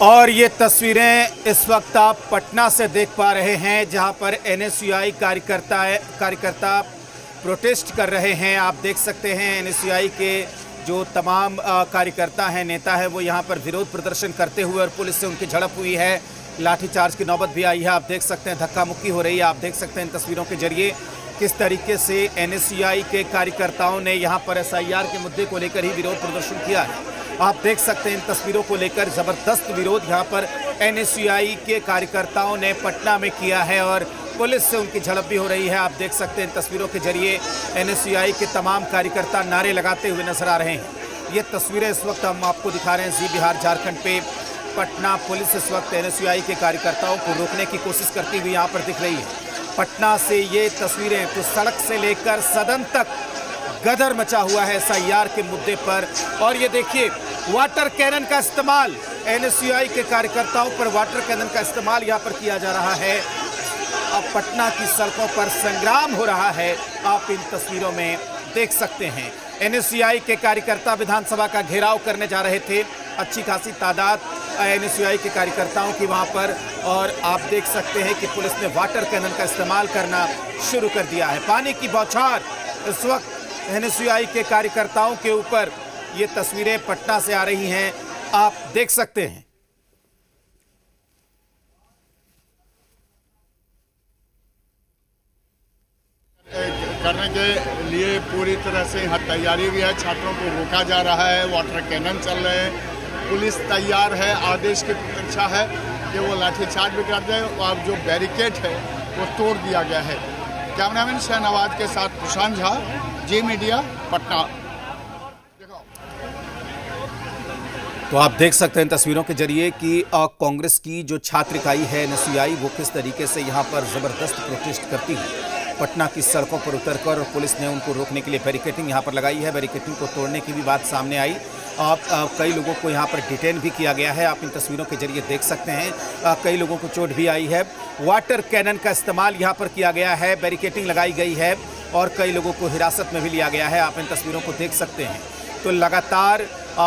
और ये तस्वीरें इस वक्त आप पटना से देख पा रहे हैं, जहां पर एनएसयूआई कार्यकर्ता प्रोटेस्ट कर रहे हैं। आप देख सकते हैं एनएसयूआई के जो तमाम कार्यकर्ता हैं, नेता हैं, वो यहां पर विरोध प्रदर्शन करते हुए और पुलिस से उनकी झड़प हुई है। लाठीचार्ज की नौबत भी आई है। आप देख सकते हैं धक्का मुक्की हो रही है। आप देख सकते हैं इन तस्वीरों के जरिए किस तरीके से एनएसयूआई के कार्यकर्ताओं ने यहां पर एसआईआर के मुद्दे को लेकर ही विरोध प्रदर्शन किया है। आप देख सकते हैं इन तस्वीरों को लेकर ज़बरदस्त विरोध यहां पर एनएसयूआई के कार्यकर्ताओं ने पटना में किया है और पुलिस से उनकी झड़प भी हो रही है। आप देख सकते हैं इन तस्वीरों के जरिए एनएसयूआई के तमाम कार्यकर्ता नारे लगाते हुए नजर आ रहे हैं। ये तस्वीरें इस वक्त हम आपको दिखा रहे हैं जी बिहार झारखंड पे। पटना पुलिस इस वक्त एनएसयूआई के कार्यकर्ताओं को रोकने की कोशिश करती हुई यहाँ पर दिख रही है। पटना से ये तस्वीरें तो सड़क से लेकर सदन तक गदर मचा हुआ है एसआईआर के मुद्दे पर। और ये देखिए वाटर कैनन का इस्तेमाल, एनएसयूआई के कार्यकर्ताओं पर वाटर कैनन का इस्तेमाल यहाँ पर किया जा रहा है। अब पटना की सड़कों पर संग्राम हो रहा है, आप इन तस्वीरों में देख सकते हैं। एनएसयूआई के कार्यकर्ता विधानसभा का घेराव करने जा रहे थे। अच्छी खासी तादाद एनएसयूआई के कार्यकर्ताओं की वहां पर, और आप देख सकते हैं कि पुलिस ने वाटर कैनन का इस्तेमाल करना शुरू कर दिया है। पानी की बौछार इस वक्त एनएसयूआई के कार्यकर्ताओं के ऊपर, ये तस्वीरें पटना से आ रही हैं, आप देख सकते हैं। करने के लिए पूरी तरह से यहाँ तैयारी भी है। छात्रों को रोका जा रहा है, वाटर कैनन चल रहे हैं, पुलिस तैयार है, आदेश की प्रतीक्षा है कि वो लाठीचार्ज भी कर दे। और जो बैरिकेड है वो तोड़ दिया गया है। कैमरामैन शहनवाज के साथ प्रशांत झा, जी मीडिया, पटना। तो आप देख सकते हैं तस्वीरों के जरिए कि कांग्रेस की जो छात्र इकाई है एनएसयूआई, वो किस तरीके से यहाँ पर ज़बरदस्त प्रोटेस्ट करती है। पटना की सड़कों पर उतरकर और पुलिस ने उनको रोकने के लिए बैरिकेडिंग यहाँ पर लगाई है। बैरिकेडिंग को तोड़ने की भी बात सामने आई। कई लोगों को यहाँ पर डिटेन भी किया गया है। आप इन तस्वीरों के जरिए देख सकते हैं कई लोगों को चोट भी आई है। वाटर कैनन का इस्तेमाल यहाँ पर किया गया है, बैरिकेडिंग लगाई गई है और कई लोगों को हिरासत में भी लिया गया है। आप इन तस्वीरों को देख सकते हैं। तो लगातार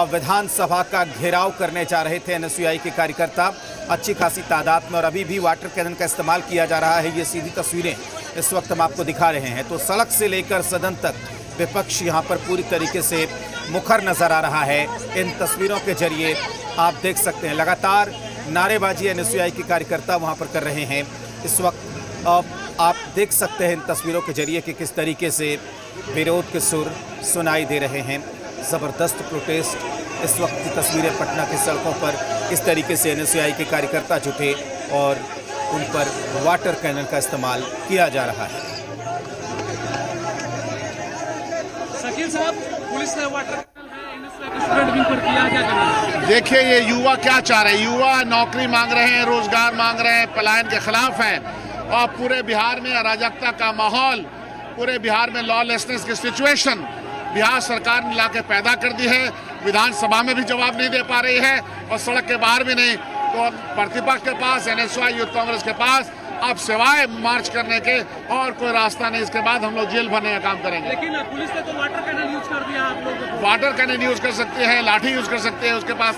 विधानसभा का घेराव करने जा रहे थे एनएसयूआई के कार्यकर्ता अच्छी खासी तादाद में, और अभी भी वाटर कैनन का इस्तेमाल किया जा रहा है। ये सीधी तस्वीरें इस वक्त हम आपको दिखा रहे हैं। तो सड़क से लेकर सदन तक विपक्ष यहाँ पर पूरी तरीके से मुखर नजर आ रहा है। इन तस्वीरों के जरिए आप देख सकते हैं लगातार नारेबाजी एनएसयूआई के कार्यकर्ता वहाँ पर कर रहे हैं। इस वक्त आप देख सकते हैं इन तस्वीरों के जरिए कि किस तरीके से विरोध के सुर सुनाई दे रहे हैं। ज़बरदस्त प्रोटेस्ट इस वक्त की तस्वीरें पटना की सड़कों पर, इस तरीके से एनएसयूआई के कार्यकर्ता जुटे और उन पर वाटर कैनन का इस्तेमाल किया जा रहा है। शकील साहब, पुलिस ने वाटर कैनन पर किया, क्या करेंगे? देखिए ये युवा क्या चाह रहे हैं। युवा नौकरी मांग रहे हैं, रोजगार मांग रहे हैं, पलायन के खिलाफ हैं। और पूरे बिहार में अराजकता का माहौल, पूरे बिहार में लॉलेसनेस की सिचुएशन बिहार सरकार ने लाके पैदा कर दी है। विधानसभा में भी जवाब नहीं दे पा रही है और सड़क के बाहर भी नहीं। तो प्रतिपक्ष के पास, एनएसयूआई यूथ कांग्रेस के पास अब सिवाय मार्च करने के और कोई रास्ता नहीं। इसके बाद हम लोग जेल भरने का काम करेंगे। लेकिन पुलिस ने तो वाटर कैनन यूज कर दिया। आप लोग वाटर कैनन यूज कर सकते हैं, लाठी यूज कर सकते हैं, उसके पास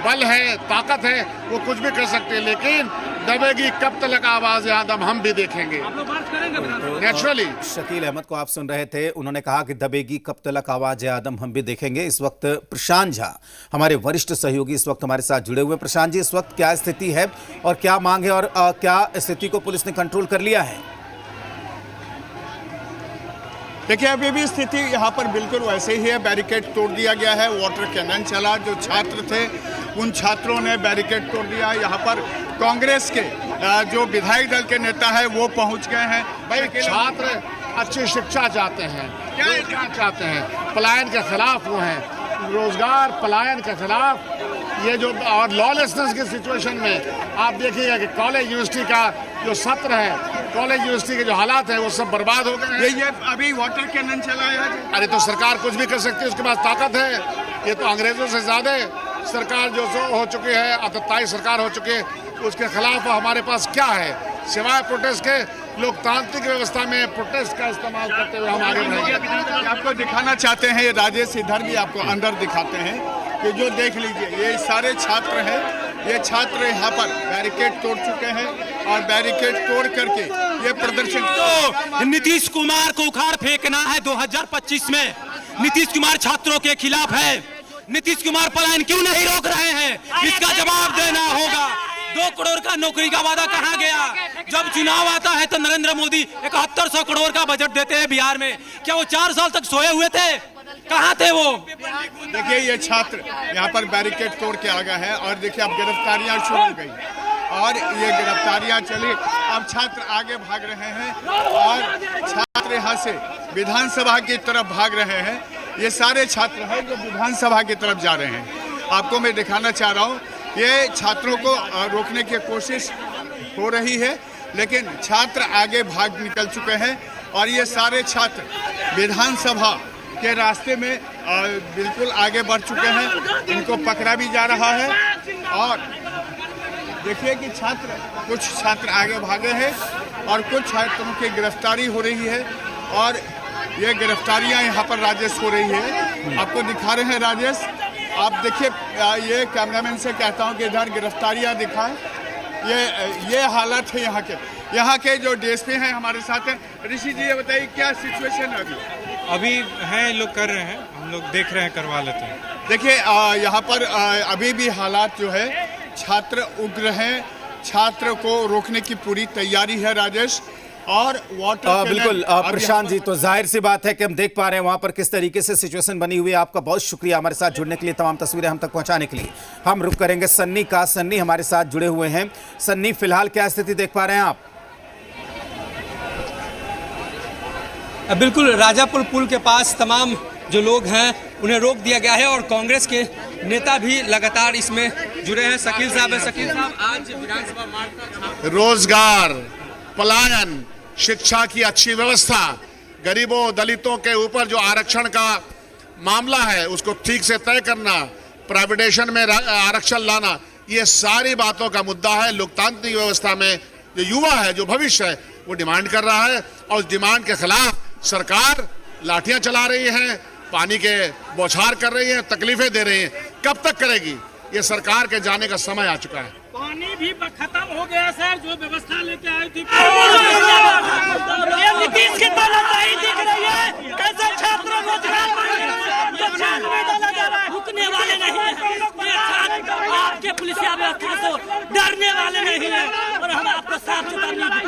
बल है, ताकत है, वो कुछ भी कर सकते हैं। लेकिन दबेगी कब तक आवाज यहाँ दम हम भी देखेंगे। आप लोग मार्च करेंगे नेचुरली। शकील अहमद को आप सुन रहे थे, उन्होंने कहा कि दबेगी कब तक आवाज आदम हम भी देखेंगे। इस वक्त प्रशांत झा हमारे वरिष्ठ सहयोगी इस वक्त हमारे साथ जुड़े हुए। प्रशांत जी, इस वक्त क्या स्थिति है और क्या मांग है और क्या स्थिति को पुलिस ने कंट्रोल कर लिया है? देखिए अभी भी स्थिति यहाँ पर बिल्कुल वैसे ही है। बैरिकेड तोड़ दिया गया है, वाटर कैनन चला। जो छात्र थे उन छात्रों ने बैरिकेड तोड़ दिया। यहाँ पर कांग्रेस के जो विधायक दल के नेता है वो पहुँच गए हैं। भाई छात्र अच्छी शिक्षा चाहते हैं, क्या चाहते हैं? पलायन के खिलाफ वो हैं, रोजगार पलायन के खिलाफ। ये जो और लॉलेसनेस की सिचुएशन में आप देखिएगा कि कॉलेज यूनिवर्सिटी का जो सत्र है, कॉलेज यूनिवर्सिटी के जो हालात है वो सब बर्बाद हो गए हैं। ये अभी वाटर कैनन चला है। अरे तो सरकार कुछ भी कर सकती है, उसके पास ताकत है। ये तो अंग्रेजों से ज्यादा सरकार जो हो चुकी है, आतताई सरकार हो चुकी है। उसके खिलाफ हमारे पास क्या है सिवाय प्रोटेस्ट के? लोकतांत्रिक व्यवस्था में प्रोटेस्ट का इस्तेमाल करते हुए हम आगे बढ़ेंगे। आपको दिखाना चाहते हैं, राजेश इधर भी आपको अंदर दिखाते हैं कि जो देख लीजिए ये सारे छात्र हैं, ये छात्र यहाँ पर बैरिकेड तोड़ चुके हैं और बैरिकेड तोड़ करके ये प्रदर्शन। तो नीतीश कुमार को उखाड़ फेंकना है 2025 में। नीतीश कुमार छात्रों के खिलाफ है। नीतीश कुमार पलायन क्यों नहीं रोक रहे हैं, इसका जवाब देना होगा। 2 करोड़ का नौकरी का वादा कहाँ गया? जब चुनाव आता है तो नरेंद्र मोदी 7100 करोड़ का बजट देते हैं बिहार में। क्या वो 4 साल तक सोए हुए थे? कहाँ थे वो? देखिए ये छात्र यहाँ पर बैरिकेड तोड़ के आ गए हैं और देखिए अब गिरफ्तारियां शुरू हो गई और ये गिरफ्तारियां चली। अब छात्र आगे भाग रहे हैं और छात्र यहाँ से विधानसभा की तरफ भाग रहे हैं। ये सारे छात्र हैं जो विधानसभा की तरफ जा रहे हैं। आपको मैं दिखाना चाह रहा हूँ, ये छात्रों को रोकने की कोशिश हो रही है लेकिन छात्र आगे भाग निकल चुके हैं और ये सारे छात्र विधानसभा के रास्ते में बिल्कुल आगे बढ़ चुके हैं। इनको पकड़ा भी जा रहा है और देखिए कि कुछ छात्र आगे भागे हैं और कुछ छात्रों की गिरफ्तारी हो रही है और ये गिरफ्तारियां यहाँ पर राजेश हो रही है। आपको दिखा रहे हैं राजेश, आप देखिए, ये कैमरामैन से कहता हूँ कि इधर गिरफ्तारियां दिखाएं। ये हालत है यहाँ के जो डीएसपी हैं हमारे साथ हैं। ऋषि जी ये बताइए क्या सिचुएशन है अभी हैं, लोग कर रहे हैं, हम लोग देख रहे हैं, करवा लेते हैं। देखिए यहाँ पर अभी भी हालात जो है छात्र उग्र हैं, छात्र को रोकने की पूरी तैयारी है राजेश। और वाटर बिल्कुल प्रशांत जी, तो जाहिर सी बात है कि हम देख पा रहे हैं वहां पर किस तरीके से सिचुएशन बनी हुई है। आपका बहुत शुक्रिया हमारे साथ जुड़ने के लिए, तमाम तस्वीरें हम तक पहुंचाने के लिए। हम रुक करेंगे सन्नी का। सन्नी हमारे साथ जुड़े हुए हैं। सन्नी, फिलहाल क्या स्थिति देख पा रहे हैं आप? बिल्कुल, राजापुर पुल के पास तमाम जो लोग हैं उन्हें रोक दिया गया है और कांग्रेस के नेता भी लगातार इसमें जुड़े हैं। शकील साहब है। शकील साहब, आज विधानसभा मार्च का रोजगार, पलायन, शिक्षा की अच्छी व्यवस्था, गरीबों दलितों के ऊपर जो आरक्षण का मामला है उसको ठीक से तय करना, प्राइवेटाइजेशन में आरक्षण लाना, ये सारी बातों का मुद्दा है। लोकतांत्रिक व्यवस्था में जो युवा है, जो भविष्य है, वो डिमांड कर रहा है और उस डिमांड के खिलाफ सरकार लाठियां चला रही है, पानी के बौछार कर रही है, तकलीफें दे रही है। कब तक करेगी? ये सरकार के जाने का समय आ चुका है। पानी भी खत्म हो गया सर, जो व्यवस्था लेके आई थी। नीतीश की तानाशाही दिख रही है। कैसे छात्र रोजगार रुकने वाले नहीं है। आपके पुलिसिया व्यवस्था से डरने वाले नहीं है और हम आपको साफ चेतावनी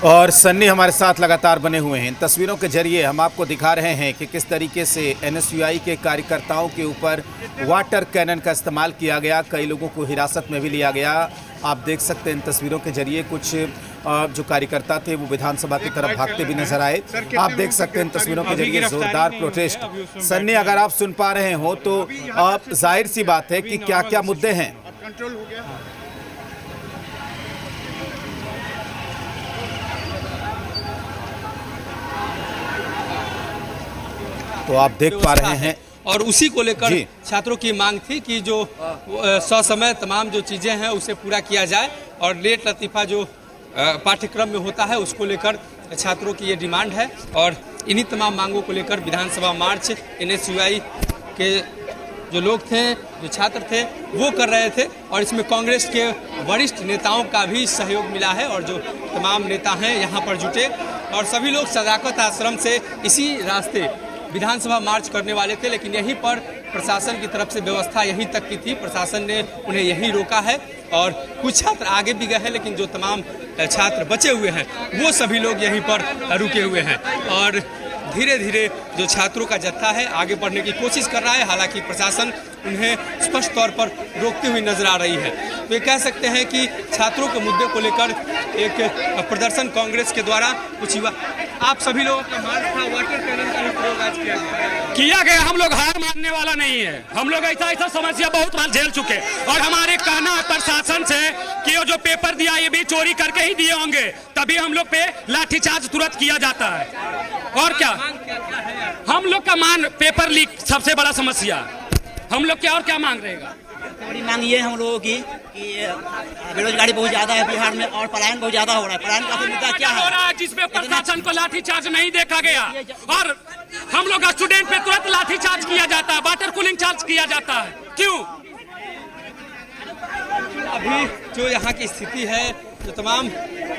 और सन्नी हमारे साथ लगातार बने हुए हैं। इन तस्वीरों के जरिए हम आपको दिखा रहे हैं कि किस तरीके से एनएसयूआई के कार्यकर्ताओं के ऊपर वाटर कैनन का इस्तेमाल किया गया। कई लोगों को हिरासत में भी लिया गया। आप देख सकते हैं इन तस्वीरों के जरिए कुछ जो कार्यकर्ता थे वो विधानसभा की तरफ भागते भी नजर आए। आप देख सकते हैं इन तस्वीरों के जरिए जोरदार प्रोटेस्ट। सन्नी, अगर आप सुन पा रहे हो तो जाहिर सी बात है कि क्या क्या मुद्दे हैं? कंट्रोल हो गया। तो आप देख पा रहे हैं और उसी को लेकर छात्रों की मांग थी कि जो ससमय तमाम जो चीज़ें हैं उसे पूरा किया जाए और लेट लतीफ़ा जो पाठ्यक्रम में होता है उसको लेकर छात्रों की ये डिमांड है। और इन्हीं तमाम मांगों को लेकर विधानसभा मार्च एनएसयूआई के जो लोग थे, जो छात्र थे, वो कर रहे थे और इसमें कांग्रेस के वरिष्ठ नेताओं का भी सहयोग मिला है और जो तमाम नेता हैं यहाँ पर जुटे और सभी लोग सदाकत आश्रम से इसी रास्ते विधानसभा मार्च करने वाले थे, लेकिन यहीं पर प्रशासन की तरफ से व्यवस्था यहीं तक की थी। प्रशासन ने उन्हें यहीं रोका है और कुछ छात्र आगे भी गए हैं, लेकिन जो तमाम छात्र बचे हुए हैं वो सभी लोग यहीं पर रुके हुए हैं और धीरे धीरे जो छात्रों का जत्था है आगे बढ़ने की कोशिश कर रहा है। हालांकि प्रशासन उन्हें स्पष्ट तौर पर रोकती हुई नजर आ रही है। तो ये कह सकते हैं कि छात्रों के मुद्दे को लेकर एक प्रदर्शन कांग्रेस के द्वारा कुछ हुआ। आप सभी लोगों का मार्च था, वाटर कैनन का भी प्रयोग लाठीचार्ज किया गया। हम लोग हार मानने वाला नहीं है। हम लोग ऐसा समस्या बहुत बार झेल चुके और हमारे कहना है प्रशासन से कि वो जो पेपर दिया ये भी चोरी करके ही दिए होंगे, तभी हम लोग पे लाठीचार्ज तुरंत किया जाता है। और क्या हम लोग का मांग पेपर लीक सबसे बड़ा समस्या, हम लोग क्या और क्या मांग रहेगा। बड़ी मांग ये है हम लोगों की कि बेरोजगारी बहुत ज्यादा है बिहार में और पलायन बहुत ज्यादा हो रहा है। पलायन का मुद्दा क्या हो रहा है जिसमें प्रशासन को लाठीचार्ज नहीं देखा गया और हम लोग स्टूडेंट पे तुरंत लाठीचार्ज किया जाता है, वाटर कूलिंग चार्ज किया जाता है। क्यों? अभी जो यहाँ की स्थिति है, जो तमाम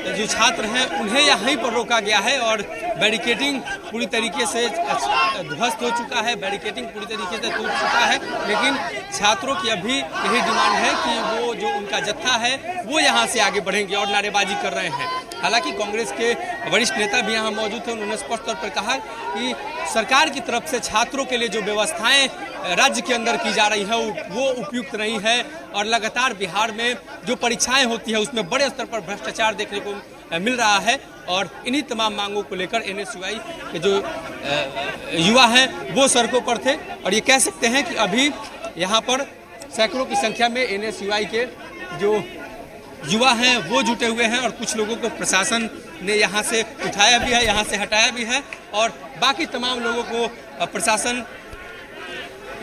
जो छात्र हैं उन्हें यहीं पर रोका गया है और बैरिकेडिंग पूरी तरीके से ध्वस्त हो चुका है, बैरिकेडिंग पूरी तरीके से टूट चुका है। लेकिन छात्रों की अभी यही डिमांड है कि वो जो उनका जत्था है वो यहाँ से आगे बढ़ेंगे और नारेबाजी कर रहे हैं। हालांकि कांग्रेस के वरिष्ठ नेता भी यहाँ मौजूद थे, उन्होंने स्पष्ट तौर पर कहा कि सरकार की तरफ से छात्रों के लिए जो व्यवस्थाएं राज्य के अंदर की जा रही है वो उपयुक्त नहीं है और लगातार बिहार में जो परीक्षाएं होती है उसमें बड़े स्तर पर भ्रष्टाचार देखने को मिल रहा है। और इन्हीं तमाम मांगों को लेकर NSUI के जो युवा हैं वो सड़कों पर थे और ये कह सकते हैं कि अभी यहाँ पर सैकड़ों की संख्या में NSUI के जो युवा हैं वो जुटे हुए हैं और कुछ लोगों को प्रशासन ने यहाँ से उठाया भी है, यहाँ से हटाया भी है और बाकी तमाम लोगों को प्रशासन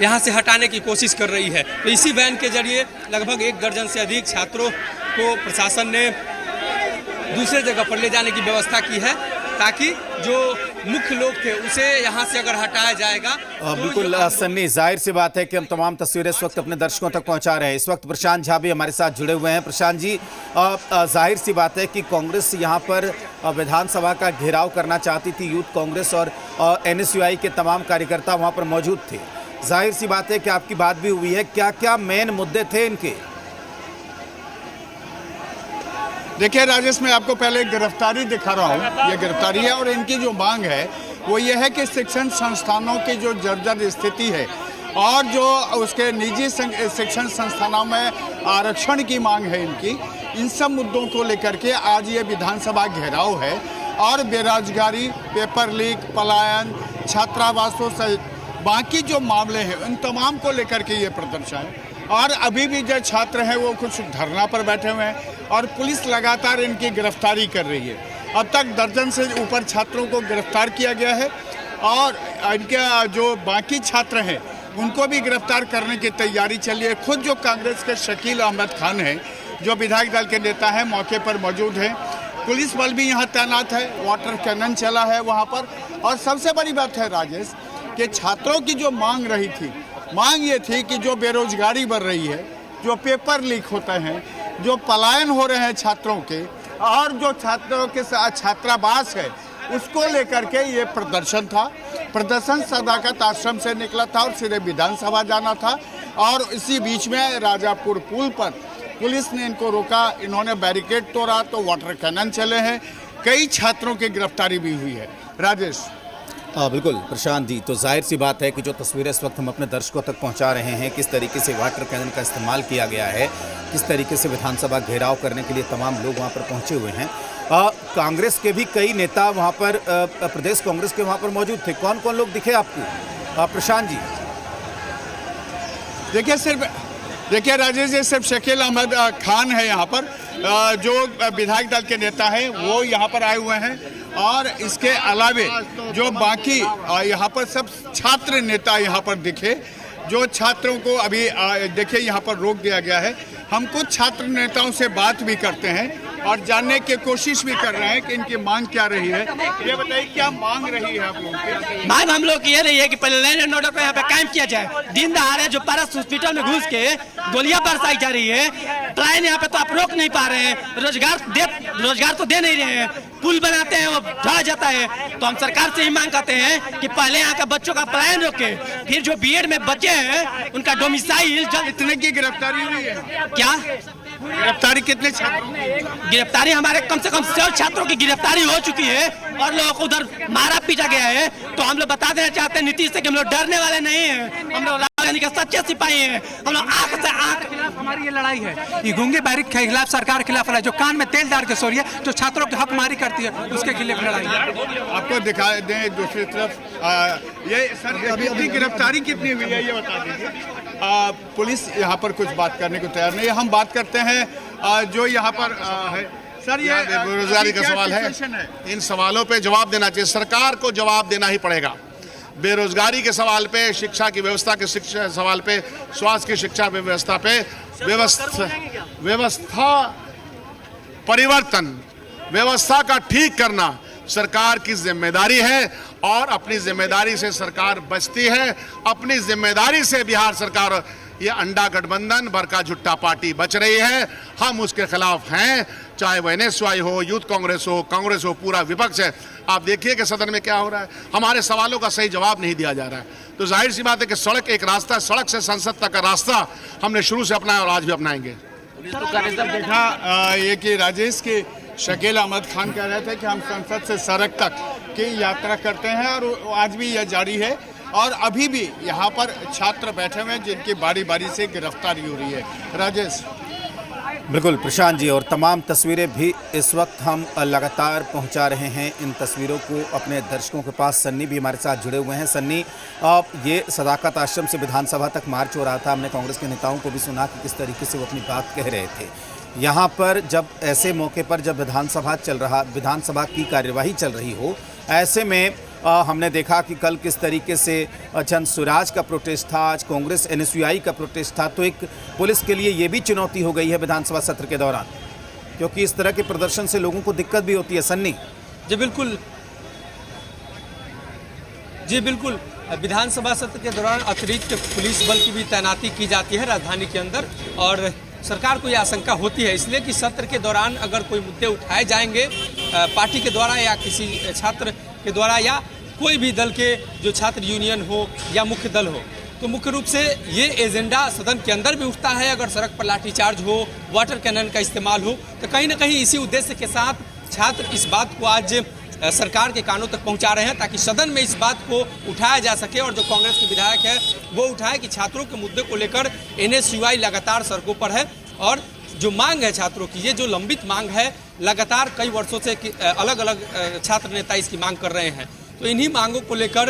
यहाँ से हटाने की कोशिश कर रही है। तो इसी वैन के जरिए लगभग 1 दर्जन से अधिक छात्रों को प्रशासन ने दूसरे जगह पर ले जाने की व्यवस्था की है ताकि जो मुख्य लोग थे उसे यहाँ से अगर हटाया जाएगा तो बिल्कुल सन्नी, जाहिर सी बात है कि हम तमाम तस्वीरें इस वक्त अपने दर्शकों तक पहुंचा रहे हैं। इस वक्त प्रशांत झा भी हमारे साथ जुड़े हुए हैं। प्रशांत जी, जाहिर सी बात है कि कांग्रेस यहाँ पर विधानसभा का घेराव करना चाहती थी, यूथ कांग्रेस और NSUI के तमाम कार्यकर्ता वहाँ पर मौजूद थे। जाहिर सी बात है कि आपकी बात भी हुई है, क्या क्या मेन मुद्दे थे इनके? देखिए राजेश, मैं आपको पहले गिरफ्तारी दिखा रहा हूँ, ये गिरफ्तारी है और इनकी जो मांग है वो ये है कि शिक्षण संस्थानों की जो जर्जर स्थिति है और जो उसके निजी शिक्षण संस्थानों में आरक्षण की मांग है इनकी, इन सब मुद्दों को लेकर के आज ये विधानसभा घेराव है और बेरोजगारी, पेपर लीक, पलायन, छात्रावासों सहित बाकी जो मामले हैं उन तमाम को लेकर के ये प्रदर्शन है। और अभी भी जो छात्र हैं वो कुछ धरना पर बैठे हुए हैं और पुलिस लगातार इनकी गिरफ्तारी कर रही है। अब तक दर्जन से ऊपर छात्रों को गिरफ्तार किया गया है और इनके जो बाकी छात्र हैं उनको भी गिरफ्तार करने की तैयारी चली है। खुद जो कांग्रेस के शकील अहमद खान हैं, जो विधायक दल के नेता हैं, मौके पर मौजूद हैं। पुलिस बल भी यहाँ तैनात है, वाटर कैनन चला है वहाँ पर। और सबसे बड़ी बात है राजेश कि छात्रों की जो मांग रही थी, मांग ये थी कि जो बेरोजगारी बढ़ रही है, जो पेपर लीक होते हैं, जो पलायन हो रहे हैं छात्रों के और जो छात्रों के साथ छात्रावास है, उसको लेकर के ये प्रदर्शन था। प्रदर्शन सदाकत आश्रम से निकला था और सीधे विधानसभा जाना था और इसी बीच में राजापुर पुल पर पुलिस ने इनको रोका, इन्होंने बैरिकेड तोड़ा तो वाटर कैनन चले हैं। कई छात्रों की गिरफ्तारी भी हुई है। राजेश। बिल्कुल प्रशांत जी, तो जाहिर सी बात है कि जो तस्वीरें इस वक्त हम अपने दर्शकों तक पहुंचा रहे हैं, किस तरीके से वाटर कैनन का इस्तेमाल किया गया है, किस तरीके से विधानसभा घेराव करने के लिए तमाम लोग वहां पर पहुंचे हुए हैं। कांग्रेस के भी कई नेता वहां पर, प्रदेश कांग्रेस के वहां पर मौजूद थे। कौन कौन लोग दिखे आपको प्रशांत जी? देखिए राजेश जी, सिर्फ शकील अहमद खान है यहाँ पर, जो विधायक दल के नेता हैं वो यहाँ पर आए हुए हैं और इसके अलावे जो बाकी यहाँ पर सब छात्र नेता यहाँ पर दिखे। जो छात्रों को अभी देखिए यहाँ पर रोक दिया गया है। हम कुछ छात्र नेताओं से बात भी करते हैं और जानने की कोशिश भी कर रहे हैं कि इनकी मांग क्या रही है। ये बताइए क्या मांग रही है आप लोगों की? मांग हम लोग की ये रही है कि पहले लैंड एंड ऑर्डर को यहाँ पे कायम किया जाए। दिन दहाड़े जो पारस हॉस्पिटल में घुस के गोलियां बरसाई जा रही है, पलायन यहाँ पे तो आप रोक नहीं पा रहे हैं। रोजगार तो दे नहीं रहे हैं, पुल बनाते हैं वो ढह जाता है। तो हम सरकार से ही मांग करते हैं कि पहले यहाँ का बच्चों का पलायन रोके, फिर जो बीएड में बच्चे हैं उनका डोमिसाइल जल्द। इतने की गिरफ्तारी हुई है क्या? गिरफ्तारी कितने छात्रों की? गिरफ्तारी हमारे कम से कम 100 छात्रों की गिरफ्तारी हो चुकी है और लोगों को उधर मारा पीटा गया है। तो हम लोग बता देना चाहते हैं नीतीश से कि हम लोग डरने वाले नहीं हैं। हम लोग यानी कि सच्चे सिपाही हैं हम लोग। आंख से आंख खिलाफ हमारी ये लड़ाई है, ये गूंगे बैरिक के खिलाफ, सरकार के खिलाफ लड़ाई, जो कान में तेल डाल के सो रही है, जो छात्रों की हकमारी करती है, उसके खिलाफ लड़ाई है। आपको दिखा दें दूसरी तरफ ये सर अभी गिरफ्तारी कितनी हुई है ये बता दीजिए। पुलिस यहाँ पर कुछ बात करने को तैयार नहीं है। हम बात करते हैं जो यहाँ पर है सर, ये बेरोजगारी का सवाल है। इन सवालों पे जवाब देना चाहिए, सरकार को जवाब देना ही पड़ेगा। बेरोजगारी के सवाल पे, शिक्षा की व्यवस्था के शिक्षा सवाल पे, स्वास्थ्य की शिक्षा व्यवस्था पे, व्यवस्था परिवर्तन, व्यवस्था का ठीक करना सरकार की जिम्मेदारी है और अपनी जिम्मेदारी से सरकार बचती है। अपनी जिम्मेदारी से बिहार सरकार ये अंडा गठबंधन बरका झुट्टा पार्टी बच रही है, हम उसके खिलाफ हैं, चाहे वो एनएसयूआई हो, यूथ कांग्रेस हो, पूरा विपक्ष है। आप देखिए कि सदन में क्या हो रहा है, हमारे सवालों का सही जवाब नहीं दिया जा रहा है। तो जाहिर सी बात है कि सड़क एक रास्ता है, सड़क से संसद तक का रास्ता हमने शुरू से अपनाया और आज भी अपनाएंगे। देखा ये कि राजेश की शकील अहमद खान कह रहे थे कि हम संसद से सड़क तक की यात्रा करते हैं और आज भी यह जारी है और अभी भी यहाँ पर छात्र बैठे हुए हैं जिनकी बारी बारी से गिरफ्तारी हो रही है। राजेश। बिल्कुल प्रशांत जी, और तमाम तस्वीरें भी इस वक्त हम लगातार पहुंचा रहे हैं इन तस्वीरों को अपने दर्शकों के पास। सन्नी भी हमारे साथ जुड़े हुए हैं। सन्नी, ये सदाकत आश्रम से विधानसभा तक मार्च हो रहा था, हमने कांग्रेस के नेताओं को भी सुना कि किस तरीके से वो अपनी बात कह रहे थे। यहाँ पर जब ऐसे मौके पर जब विधानसभा की कार्यवाही चल रही हो, ऐसे में हमने देखा कि कल किस तरीके से चंद स्वराज का प्रोटेस्ट था, आज कांग्रेस एनएसयूआई का प्रोटेस्ट था। तो एक पुलिस के लिए ये भी चुनौती हो गई है विधानसभा सत्र के दौरान, क्योंकि इस तरह के प्रदर्शन से लोगों को दिक्कत भी होती है। सन्नी जी बिल्कुल, विधानसभा सत्र के दौरान अतिरिक्त पुलिस बल की भी तैनाती की जाती है राजधानी के अंदर और सरकार को यह आशंका होती है इसलिए कि सत्र के दौरान अगर कोई मुद्दे उठाए जाएंगे पार्टी के द्वारा या किसी छात्र के द्वारा या कोई भी दल के जो छात्र यूनियन हो या मुख्य दल हो, तो मुख्य रूप से ये एजेंडा सदन के अंदर भी उठता है। अगर सड़क पर लाठीचार्ज हो, वाटर कैनन का इस्तेमाल हो, तो कहीं ना कहीं इसी उद्देश्य के साथ छात्र इस बात को आज सरकार के कानों तक पहुंचा रहे हैं ताकि सदन में इस बात को उठाया जा सके और जो कांग्रेस के विधायक है वो उठाए कि छात्रों के मुद्दे को लेकर एनएसयूआई लगातार सड़कों पर है और जो मांग है छात्रों की, ये जो लंबित मांग है लगातार कई वर्षों से अलग अलग छात्र नेता इसकी मांग कर रहे हैं। तो इन्हीं मांगों को लेकर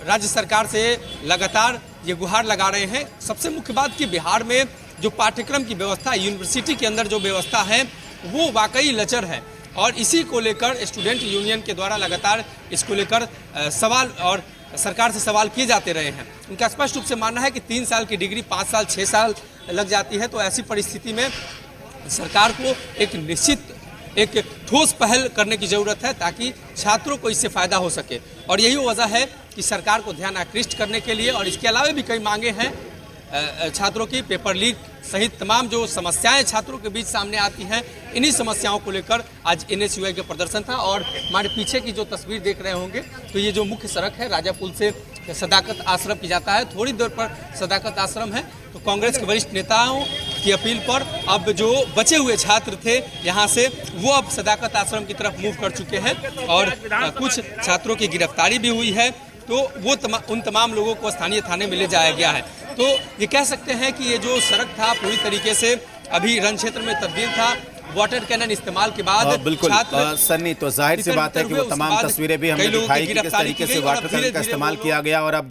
राज्य सरकार से लगातार ये गुहार लगा रहे हैं। सबसे मुख्य बात कि बिहार में जो पाठ्यक्रम की व्यवस्था, यूनिवर्सिटी के अंदर जो व्यवस्था है वो वाकई लचर है और इसी को लेकर स्टूडेंट यूनियन के द्वारा लगातार इसको लेकर सवाल और सरकार से सवाल किए जाते रहे हैं। उनका स्पष्ट रूप से मानना है कि 3 साल की डिग्री 5 साल 6 साल लग जाती है, तो ऐसी परिस्थिति में सरकार को एक निश्चित एक ठोस पहल करने की ज़रूरत है ताकि छात्रों को इससे फ़ायदा हो सके और यही वजह है कि सरकार को ध्यान आकृष्ट करने के लिए और इसके अलावा भी कई मांगे हैं छात्रों की, पेपर लीक सहित तमाम जो समस्याएं छात्रों के बीच सामने आती हैं, इन्हीं समस्याओं को लेकर आज एनएसयूआई का प्रदर्शन था। और हमारे पीछे की जो तस्वीर देख रहे होंगे तो ये जो मुख्य सड़क है राजा पुल से सदाकत आश्रम की जाता है, थोड़ी देर पर सदाकत आश्रम है। तो कांग्रेस के वरिष्ठ नेताओं की अपील पर अब जो बचे हुए छात्र थे यहाँ से वो अब सदाकत आश्रम की तरफ मूव कर चुके हैं और कुछ छात्रों की गिरफ्तारी भी हुई है, तो वो उन तमाम लोगों को स्थानीय थाने में ले जाया गया है। तो ये कह सकते हैं कि ये जो सड़क था पूरी तरीके से अभी रण क्षेत्र में तब्दील था। वाटर कैनन इस्तेमाल के बाद बिल्कुल सन्नी, तो जाहिर सी बात है कि वो तमाम तस्वीरें भी हमने दिखाई कि किस तरीके से वाटर कैनन का इस्तेमाल किया गया और अब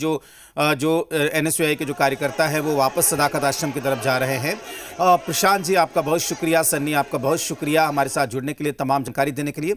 जो एनएसयूआई के जो कार्यकर्ता है वो वापस सदाकत आश्रम की तरफ जा रहे हैं। प्रशांत जी आपका बहुत शुक्रिया, सन्नी आपका बहुत शुक्रिया हमारे साथ जुड़ने के लिए, तमाम जानकारी देने के लिए।